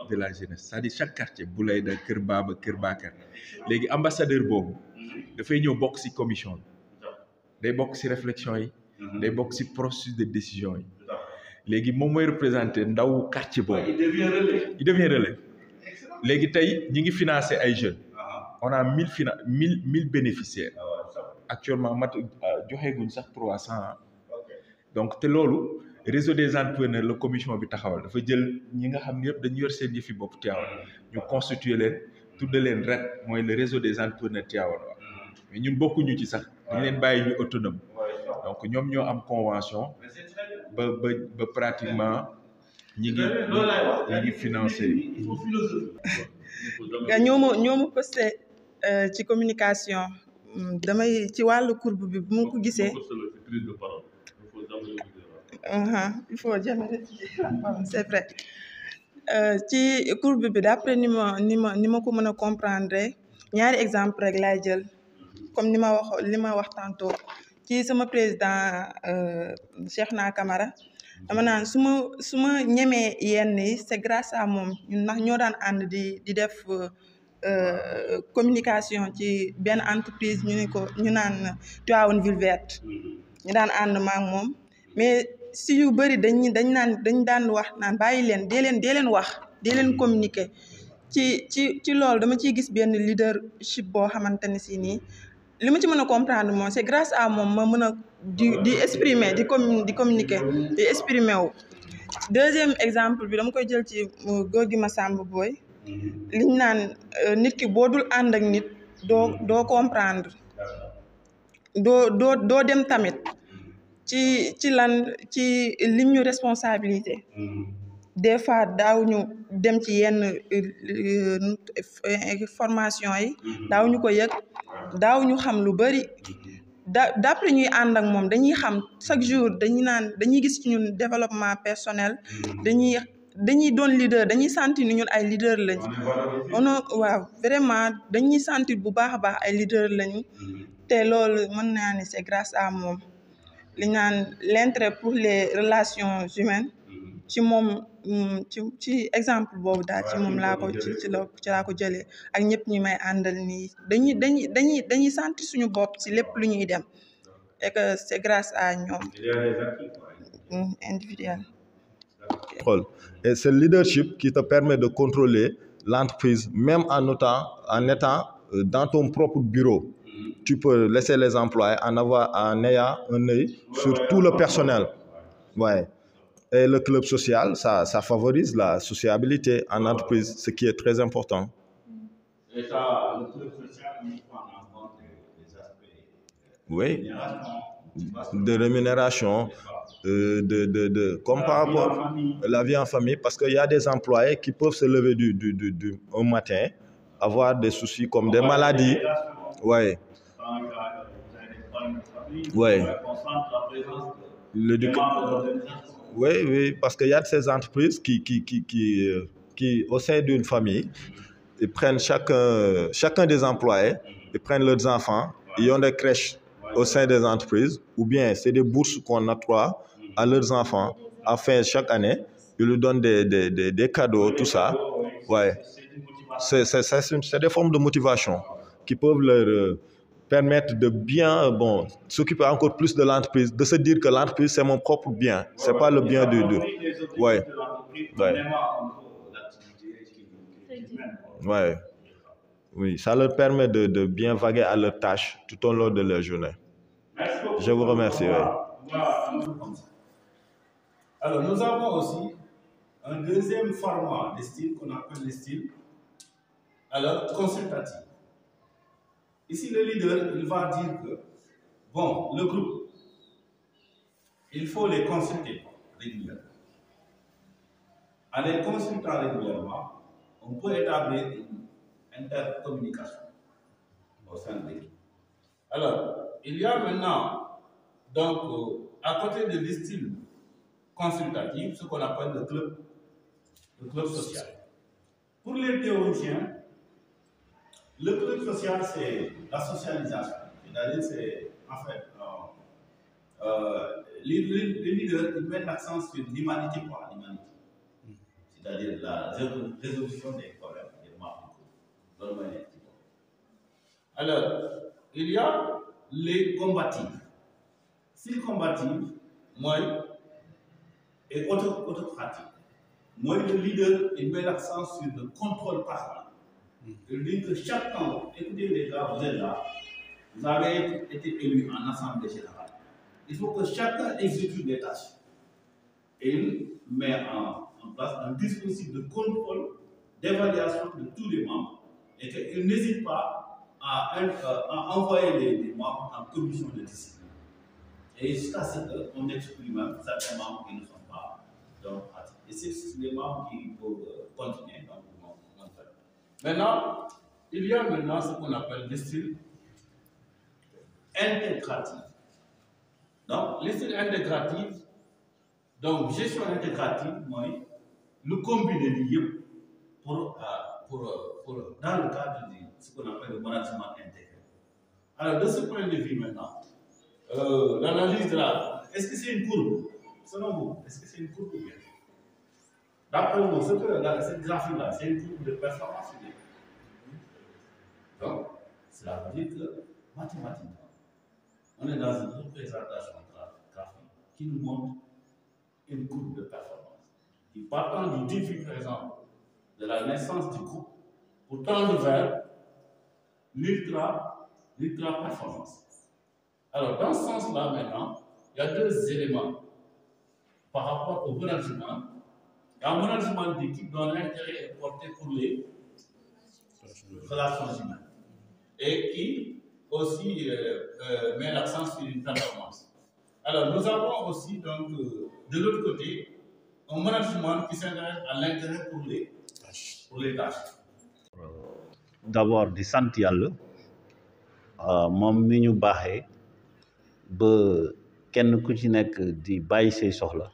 de la jeunesse c'est-à-dire chaque quartier Bouleyda Kër Baba Kër Bakar léegi ambassadeur boobu dafay ñëw bokk ci commission bi day bokk ci réflexion yi day bokk ci processus de décision yi léegi moom mooy représenter ndaw quartier boobu il devient relais léegi tey ñi ngi financer ay jeunes on a 1000 bénéficiaires actuellement joxeeguñ sax 300 donc te loolu réseau des entrepreneurs la commission bi taxawal dafa jël ñi nga xam ne yëpp dañu yor seen yëfi bopp Tivaouane ñu constituer leen tudde leen RET mooy le réseau des entrepreneurs Tivaouane mais ñun bokkuñu ci sax dañ leen bàyyi ñu autonome donc ñoom ñoo am convention ba pratiquement ñi ngi financé ñoo ma posté ci communication damay ci wàllu courbe bi bu ma ko gisee il faut jamais c'est vrai ci courbe bi d'après ni ma ko mën a comprendre ñaari exemple rek laay jël comme li ma wax tantôt ci sama président Cheikhna Camara dama naan su ma ñemee yenn yi c'est grâce à moom ñun ndax ñoo daan ànd di def communication ci benn entreprise ñu naan Tivaouane Ville Verte ñu daan ànd maak moom mais si yu bëri dañ daan wax naan bàyyi leen dee leen wax dee leen communiquer ci loolu dama ciy gis benn leadership boo xamante ne si nii li ma ci mën a comprendre moom c'est grâce à moom ma mën a di exprimer di communiquer di exprimer wu. Deuxième exemple bi dama koy jël ci góor gi Massamba Boye liñ naan nit ki boo dul ànd ak nit doo comprendre doo dem tamit ci lim ñu responsabilité des fois daaw ñu dem ci yenn formation yi daaw ñu ko yëg daaw ñu xam lu bari d'après ñuy ànd ak moom dañuy xam chaque jour dañuy gis ci ñun développement personnel dañuy doon leader dañuy sentir ni ñun ay leader lañu waaw vraiment dañuy sentir bu baax a baax ay leader lañu te loolu mën naa ni c'est grâce à moom li naan l'intérêt pour les relations humaines ci moom ci exemple boobu daal ci moom laa ko ci laa ko jëlee ak ñëpp ñi may àndal nii dañuy sentir suñu bopp ci lépp lu ñuy dem et que c'est grâce à ñoom individuel. Et c'est le leadership qui te permet de contrôler l'entreprise même en étant dans ton propre bureau. Tu peux laisser les employés en ayant un œil sur tout le personnel. Ouais. Et le club social, ça favorise la sociabilité en entreprise, ce qui est très important. Et ça, le club social, il prend en compte les aspects oui, de rémunération, comme par rapport à la vie en famille, parce qu'il y a des employés qui peuvent se lever un matin, avoir des soucis comme des maladies. Ouais. Ouais. Oui, parce qu'il y a de ces entreprises qui au sein d'une famille, ils prennent chacun des employés, ils prennent leurs enfants, ils ont des crèches au sein des entreprises, ou bien c'est des bourses qu'on octroie à leurs enfants, afin chaque année, ils leur donnent des cadeaux, tout ça. Ouais. C'est des formes de motivation qui peuvent leur permettre de bien s'occuper encore plus de l'entreprise, de se dire que l'entreprise c'est mon propre bien, c'est pas le bien ouais. Ouais. Oui, ça leur permet de bien vaguer à leurs tâches tout au long de leur journée. Je vous remercie. Ouais. Alors, nous avons aussi un deuxième format de style qu'on appelle le style consultatif. Ici, le leader, il va dire que, le groupe, il faut les consulter régulièrement. En les consultant régulièrement, on peut établir une intercommunication au sein de l'équipe. Alors, il y a maintenant, donc, à côté de le style consultatif, ce qu'on appelle le club social. Pour les théoriciens, le club social, c'est la socialisation. C'est-à-dire, c'est, en fait, les leaders, ils mettent l'accent sur l'humanité pour l'humanité. c'est-à-dire la résolution des problèmes des membres du groupe. Alors, il y a les combatifs. Si combatifs, moi, et autocratique. Moi, le leader, il met l'accent sur le contrôle permanent. Il dit que chacun, écoutez les gars, vous êtes là, vous avez été élus en assemblée générale. Il faut que chacun exécute des tâches. Et il met en place un dispositif de contrôle, d'évaluation de tous les membres. Et qu'il n'hésite pas à envoyer les membres en commission de discipline. Et jusqu'à ce qu'on exprime certains membres qui ne sont pas donc pratiques. Et c'est les membres qui peuvent continuer. Donc, maintenant, il y a maintenant ce qu'on appelle le style intégratif. Donc, le style intégratif, donc gestion intégrative, moi, nous combiner les pour dans le cadre de ce qu'on appelle le management intégré. Alors, de ce point de vue maintenant, l'analyse de la... Est-ce que c'est une courbe? Selon vous, est-ce que c'est une courbe ou bien? D'après vous, cette graphique-là, c'est une courbe de performance ou bien? Donc, cela veut dire que mathématiquement, on est dans une représentation graphique qui nous montre une courbe de performance. Qui partant du début, par exemple, de la naissance du groupe, pour tendre vers l'ultra-performance. Alors, dans ce sens-là, maintenant, il y a deux éléments par rapport au management. Il y a un management d'équipe dont l'intérêt est porté pour les relations humaines et qui aussi met l'accent sur une performance. Alors, nous avons aussi, donc, de l'autre côté, un management qui s'intéresse à l'intérêt pour les tâches. D'abord, di sant Yàlla moom mi ñu baaxee ba kenn ku ci nekk di bàyyi say soxla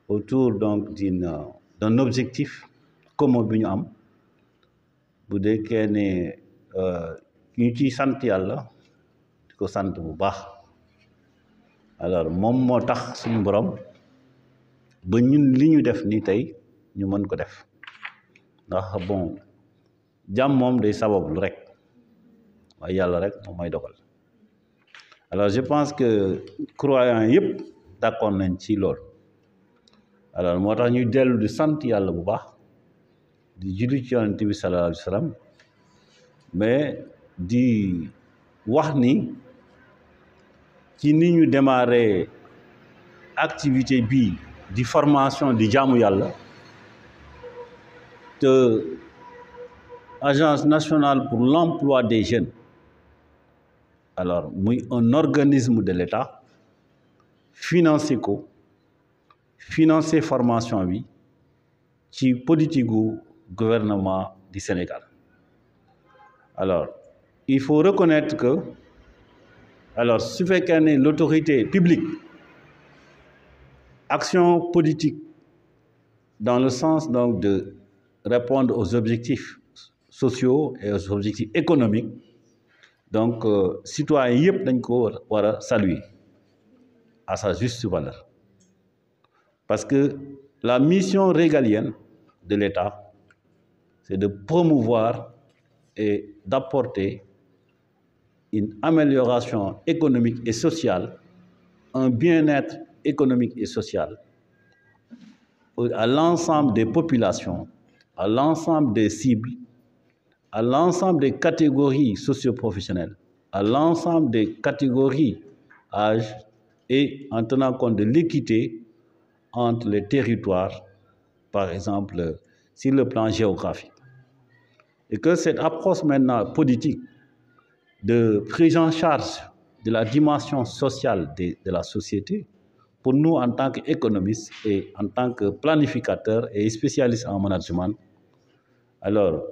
autour donc d'un objectif commun bi ñu am bu deekee ne ñu ciy sant Yàlla di ko sant bu baax alors moom moo tax suñu borom ba ñun li ñu def ni tey ñu mën ko def ndax bon jàmm moom day sabablu rek waaye yàlla rek moom mooy dogal alors je pense que croyants yëpp d'accord nañ ci loolu alors moo tax ñuy dellu di sant yàlla bu baax di julli ci yonent bi sallallahu alayhi wa sallam mais di wax ni ci ni ñu démarré activité bii di formation di jaamu yàlla te Agence nationale pour l'emploi des jeunes alors muy un organisme de l'État financé ko financer formation bi ci politique gu gouvernement du Sénégal alors il faut reconnaître que alors su fekkee ne l'autorité publique action politique dans le sens donc de répondre aux objectifs sociaux et aux objectifs économiques donc citoyens yëpp dañ ko war a saluer à sa juste valeur parce que la mission régalienne de l'État c'est de promouvoir et d'apporter une amélioration économique et sociale, un bien-être économique et social à l'ensemble des populations, à l'ensemble des cibles, à l'ensemble des catégories socio-professionnelles, à l'ensemble des catégories âge et en tenant compte de l'équité entre les territoires, par exemple, sur le plan géographique. Et que cette approche maintenant politique de prise en charge de la dimension sociale de la société, pour nous en tant qu'économistes et en tant que planificateurs et spécialistes en management, alors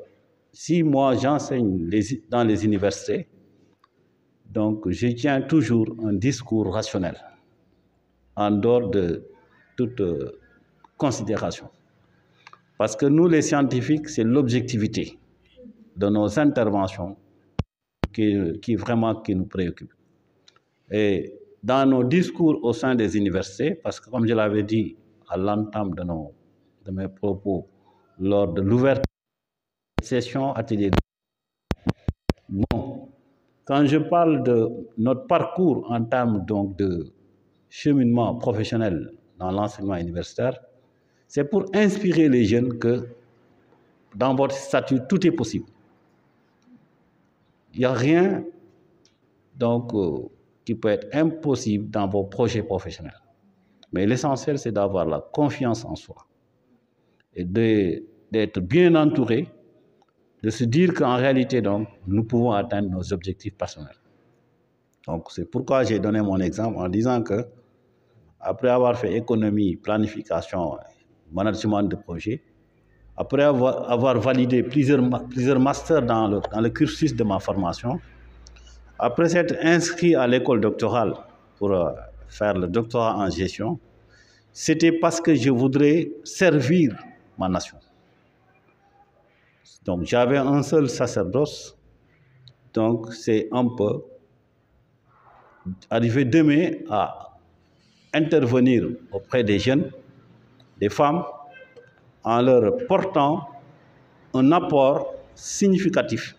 si moi j'enseigne dans les universités, donc je tiens toujours un discours rationnel en dehors de toute considération. Parce que nous les scientifiques, c'est l'objectivité de nos interventions qui nous préoccupe. Et dans nos discours au sein des universités, parce que comme je l'avais dit à l'entame de de mes propos lors de l'ouverture de la session atelier. Bon, quand je parle de notre parcours en termes donc de cheminement professionnel dans l'enseignement universitaire, c'est pour inspirer les jeunes que dans votre statut, tout est possible. Il n'y a rien donc, qui peut être impossible dans vos projets professionnels. Mais l'essentiel, c'est d'avoir la confiance en soi et d'être bien entouré, de se dire qu'en réalité, donc, nous pouvons atteindre nos objectifs personnels. Donc, c'est pourquoi j'ai donné mon exemple en disant que, après avoir fait économie, planification, management de projet, après avoir validé plusieurs masters dans le cursus de ma formation, après s'être inscrit à l'école doctorale pour faire le doctorat en gestion, c'était parce que je voudrais servir ma nation. Donc j'avais un seul sacerdoce, donc c'est un peu arriver demain à intervenir auprès des jeunes, des femmes, en leur portant un apport significatif,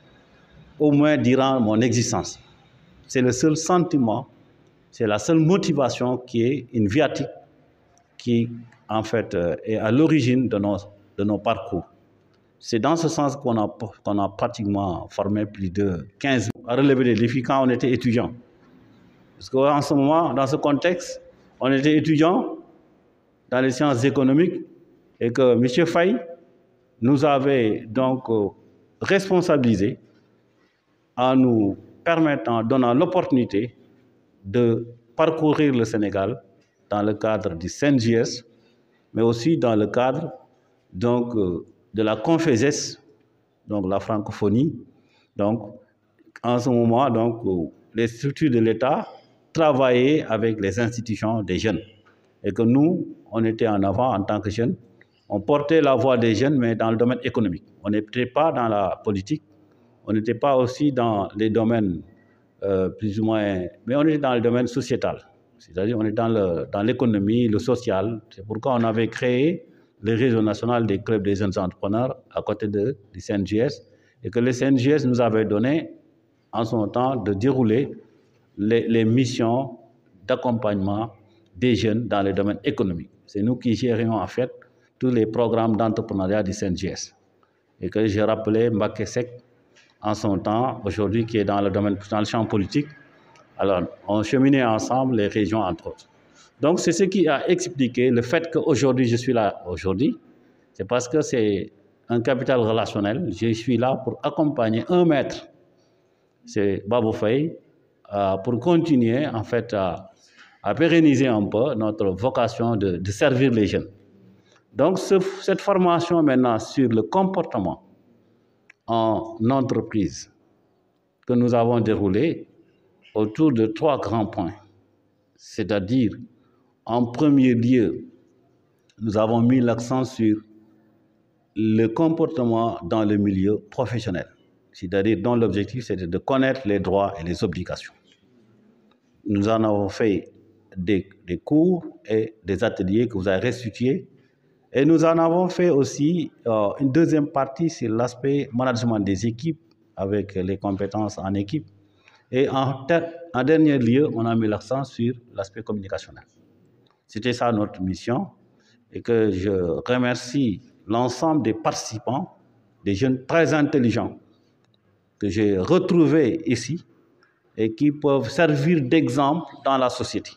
au moins durant mon existence. C'est le seul sentiment, c'est la seule motivation qui est une viatique qui, en fait, est à l'origine de nos parcours. C'est dans ce sens qu'on a pratiquement formé plus de 15 à relever des défis quand on était étudiant. Parce qu'en ce moment, dans ce contexte, on était étudiant dans les sciences économiques et que M. Faye nous avait donc responsabilisés en nous permettant, donnant l'opportunité de parcourir le Sénégal dans le cadre du CNJS, mais aussi dans le cadre donc, de la Conféses, donc la francophonie. Donc, en ce moment, donc, les structures de l'État travaillaient avec les institutions des jeunes. Et que nous, on était en avant en tant que jeunes. On portait la voix des jeunes, mais dans le domaine économique. On n'était pas dans la politique. On n'était pas aussi dans les domaines plus ou moins... Mais on était dans le domaine sociétal. C'est-à-dire on est dans l'économie, le social. C'est pourquoi on avait créé le réseau national des clubs des jeunes entrepreneurs à côté du CNJS. Et que le CNJS nous avait donné, en son temps, de dérouler les missions d'accompagnement des jeunes dans les domaines économiques. C'est nous qui gérions en fait tous les programmes d'entrepreneuriat du CNJS. Et que j'ai rappelé Mbacké Seck en son temps, aujourd'hui qui est dans le champ politique. Alors, on cheminait ensemble les régions entre autres. Donc, c'est ce qui a expliqué le fait qu'aujourd'hui, je suis là aujourd'hui. C'est parce que c'est un capital relationnel. Je suis là pour accompagner un maître, c'est Babou Faye, pour continuer en fait à pérenniser un peu notre vocation de servir les jeunes. Donc, cette formation maintenant sur le comportement en entreprise que nous avons déroulée autour de 3 grands points. C'est-à-dire, en premier lieu, nous avons mis l'accent sur le comportement dans le milieu professionnel. C'est-à-dire, dont l'objectif, c'était de connaître les droits et les obligations. Nous en avons fait des cours et des ateliers que vous avez restitués. Et nous en avons fait aussi une deuxième partie sur l'aspect management des équipes avec les compétences en équipe. Et en dernier lieu, on a mis l'accent sur l'aspect communicationnel. C'était ça notre mission et que je remercie l'ensemble des participants, des jeunes très intelligents que j'ai retrouvés ici et qui peuvent servir d'exemple dans la société.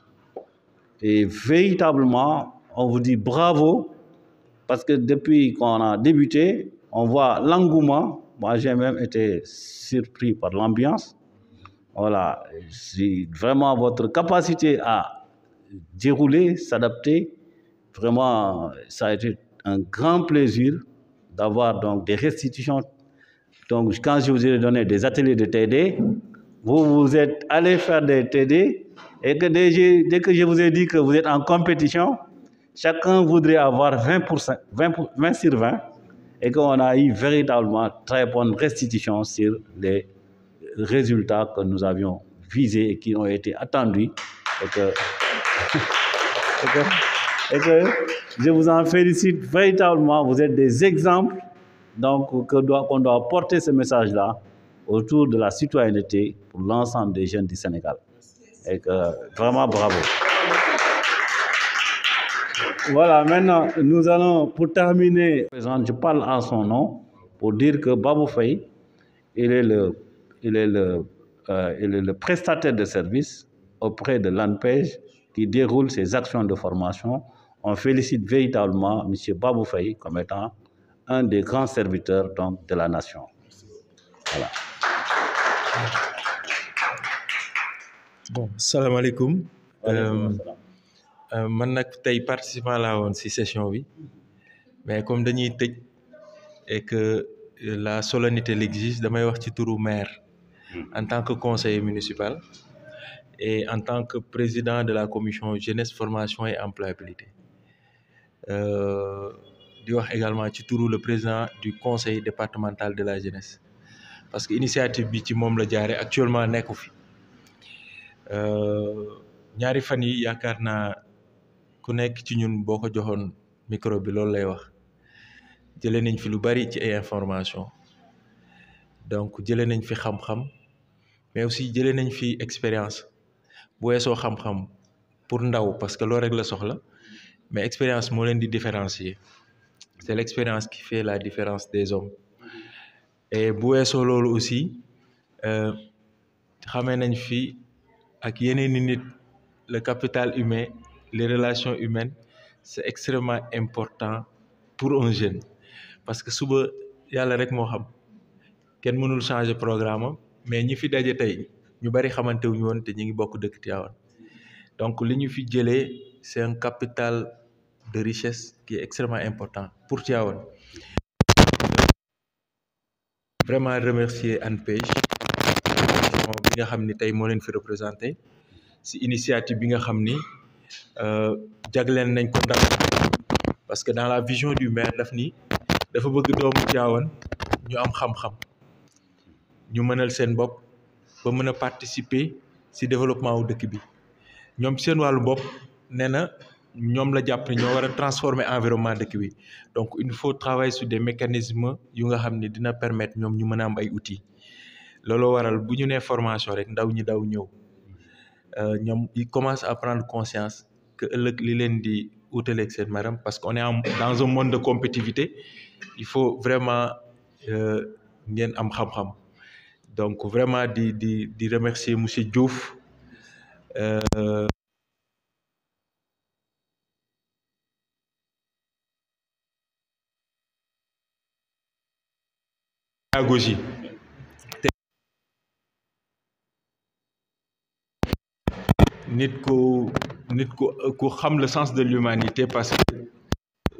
Et véritablement, on vous dit bravo parce que depuis qu'on a débuté, on voit l'engouement. Moi, j'ai même été surpris par l'ambiance. Voilà, c'est vraiment votre capacité à dérouler, s'adapter. Vraiment, ça a été un grand plaisir d'avoir donc des restitutions. Donc, quand je vous ai donné des ateliers de TD, vous êtes allé faire des TD et que dès que je vous ai dit que vous êtes en compétition, chacun voudrait avoir 20 sur 20 et qu'on a eu véritablement très bonne restitution sur les résultats que nous avions visés et qui ont été attendus. Et que Je vous en félicite véritablement. Vous êtes des exemples. Donc, qu'on doit porter ce message-là autour de la citoyenneté pour l'ensemble des jeunes du Sénégal. Et que, vraiment, bravo. Voilà, maintenant, nous allons, pour terminer, je parle en son nom pour dire que Babou Faye, il est le prestataire de service auprès de l'ANPEJ qui déroule ses actions de formation. On félicite véritablement M. Babou Faye comme étant un des grands serviteurs donc, de la nation. Voilà. Bon, salam alaikum. Man nag tey participant laa woon ci session bi mais comme dañuy tëj et que la solennité l'exige damay wax ci turu maire en tant que conseiller municipal et en tant que président de la commission jeunesse formation et employabilité di wax également ci turu le président du conseil départemental de la jeunesse parce que initiative bi ci moom la jaare actuellement nekku fi ñaari fan yi yaakaar naa ku nekk ci ñun boo ko joxoon micro bi loolu lay wax jëlee nañ fi lu bari ci ay information donc jëlee nañ fi xam-xam mais aussi jëlee nañ fi expérience bu weesoo xam-xam pour ndaw parce que loolu rek la soxla mais expérience moo leen di différencier c'est l'expérience qui fait la différence des hommes et bu weesoo loolu aussi xamee nañ fi ak yeneen i nit le capital humain les relations humaines c'est extrêmement important pour un jeune parce que suba yàlla rek moo xam kenn mënul changer programme am mais ñi fi daje tey ñu bari xamante wuñu woon te ñi ngi bokk dëkk Tivaouane donc li ñu fi jëlee c'est un capital de richesse qui est extrêmement important pour Tivaouane. Vraiment remercier ANPEJ bi nga xam ni tey moo leen fi représenté ci initiative bi nga xam ni jagleel nañ ko ndaw parce que dans la vision du maire daf ni dafa bëgg doomu Tivaouane ñu am xam-xam ñu mënal seen bopp ba mën a participer ci développement wu dëkk bi ñoom seen wàllu bopp nee na ñoom la jàpp ne ñoo war a transformer environnement dëkk bi donc il faut travailler sur des mécanismes yu nga xam ne dina permettre ñoom ñu mën a am ay outils looloo waral bu ñu nee formation rek ndaw ñi daw ñëw ñoom ils commencent à prendre conscience que ëllëg li leen di utaleeg seen maram parce qu'on est dans un monde de compétitivité il faut vraiment ngeen am xam-xam donc vraiment di remercier monsieur Diouf pédagogie nit ku xam le sens de l'humanité parce que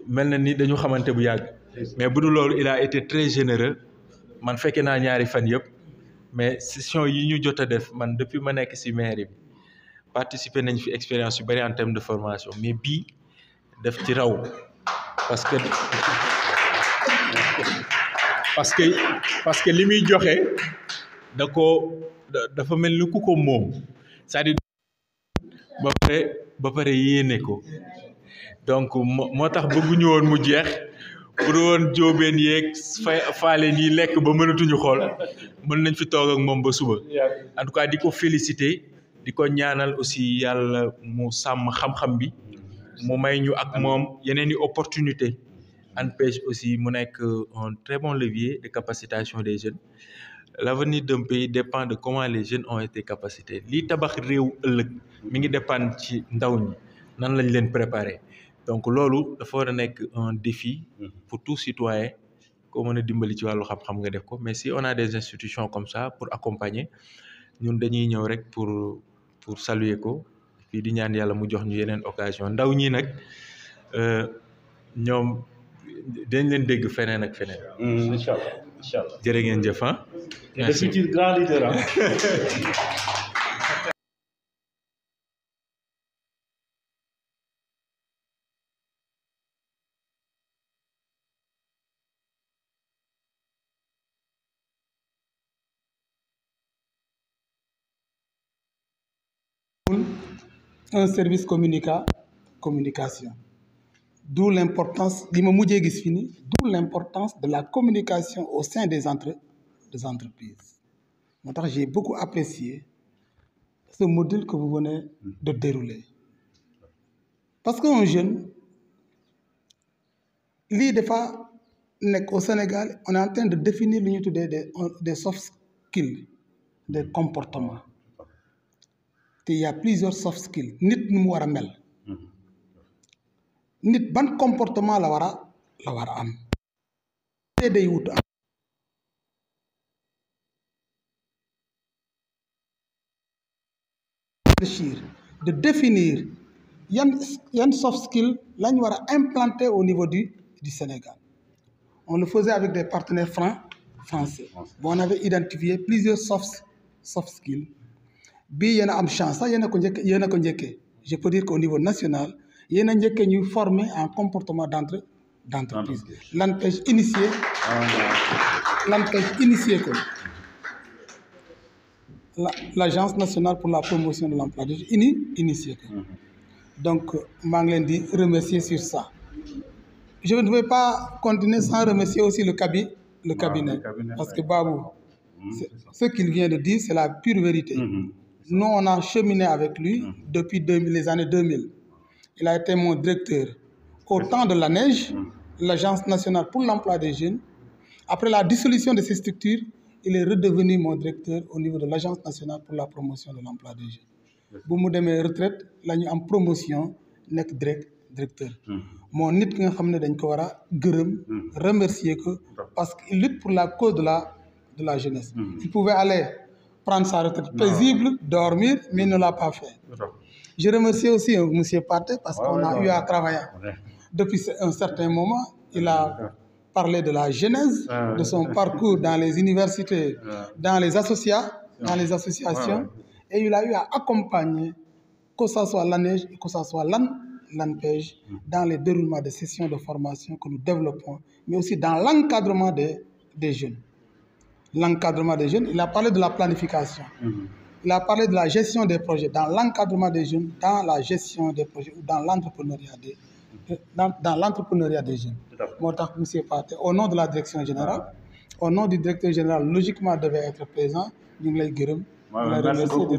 mel na ni dañu xamante bu yàgg mais bu dul loolu il a été très généreux man fekkee naa ñaari fan yëpp mais session yi ñu jot a def man depuis ma nekk ci mairie bi participer nañ fi expérience yu bari en termes de formation mais bii def ci raw parce que li muy joxe dafa mel ni ku ko moom c'est-à-dire ba pare yéene ko donc moo tax bëgguñu woon mu jeex pour woon jóobeen yeeg faaleen yi lekk ba mënatuñu xool mën nañ fi toog ak moom ba suba en tout cas di ko féliciter di ko ñaanal aussi yàlla mu sàmm xam-xam bi mu may ñu ak moom yeneen i opportunité ANPEJ aussi mu nekk un très bon levier de capacitation des jeunes l'avenir d'un pays dépend de comment les jeunes ont été capacités lii tabax réew ëllëg mi ngi dépendre ci ndaw ñi nan lañ leen préparer donc loolu dafa war a nekk un défi pour tout citoyen koo mën a dimbali ci wàllu xam-xam nga def ko mais si on a des institutions comme ça pour accompagner ñun dañuy ñëw rek pour saluer ko fii di ñaan yàlla mu jox ñu yeneen occasion ndaw ñi nag ñoom dañ leen dégg feneen ak feneen. Inch'Allah, Inch'Allah. jërë ngeen jëf ah. Le futur grand leader ah. Un service communication. d'où l'importance d'où l'importance de la communication au sein des entreprises. J'ai beaucoup apprécié ce modèle que vous venez de dérouler. Parce qu'un jeune, au Sénégal, on est en train de définir des soft skills, des comportements. Il y a plusieurs soft skills. Nit nu mu war a mel. Nit ban comportement la war a am. Day wut am. De définir yan soft skills lañ war a implanter au niveau du Sénégal. On le faisait avec des partenaires français. Bon, on avait identifié plusieurs soft skills. Bi yéen a am chance sax yéen a ko njëkkee je peux dire qu'au niveau national yéen a njëkkee ñuy former en comportement d'entreprise. L'ANPEJ initié ko l'agence nationale pour la promotion de l'emploi des jeunes initié ko. Donc maa ngi leen di remercier sur ça. Je ne vais pas continuer sans remercier aussi le cabinet parce que Babou, ce qu'il vient de dire, c'est la pure vérité. Nous, on a cheminé avec lui depuis les années 2000. Il a été mon directeur au temps de l'ANEJ, l'Agence nationale pour l'emploi des jeunes. Après la dissolution de ces structures, il est redevenu mon directeur au niveau de l'Agence nationale pour la promotion de l'emploi des jeunes. Bu mu demee retraite la ñu am promotion nekk directeur. Moo nit ki nga xam ne dañ ko war a gërëm remercier ko parce qu'il lutte pour la cause de la jeunesse. Il pouvait aller prendre sa retraite paisible, dormir, mais il ne l'a pas fait. Je remercie aussi M. Pathé parce qu'on a eu à travailler. Depuis un certain moment, il a parlé de la genèse de son parcours dans les universités, dans les associations, et il a eu à accompagner, que ce soit l'ANEJ, que ce soit l'ANPEJ, dans les déroulements de sessions de formation que nous développons, mais aussi dans l'encadrement des jeunes. L'encadrement des jeunes, il a parlé de la planification. Il a parlé de la gestion des projets, dans l'encadrement des jeunes, dans la gestion des projets, ou dans l'entrepreneuriat des jeunes. Moo tax monsieur Pathé, au nom de la direction générale, au nom du directeur général, logiquement devait être présent. Ñu ngi lay gërëm. Merci beaucoup.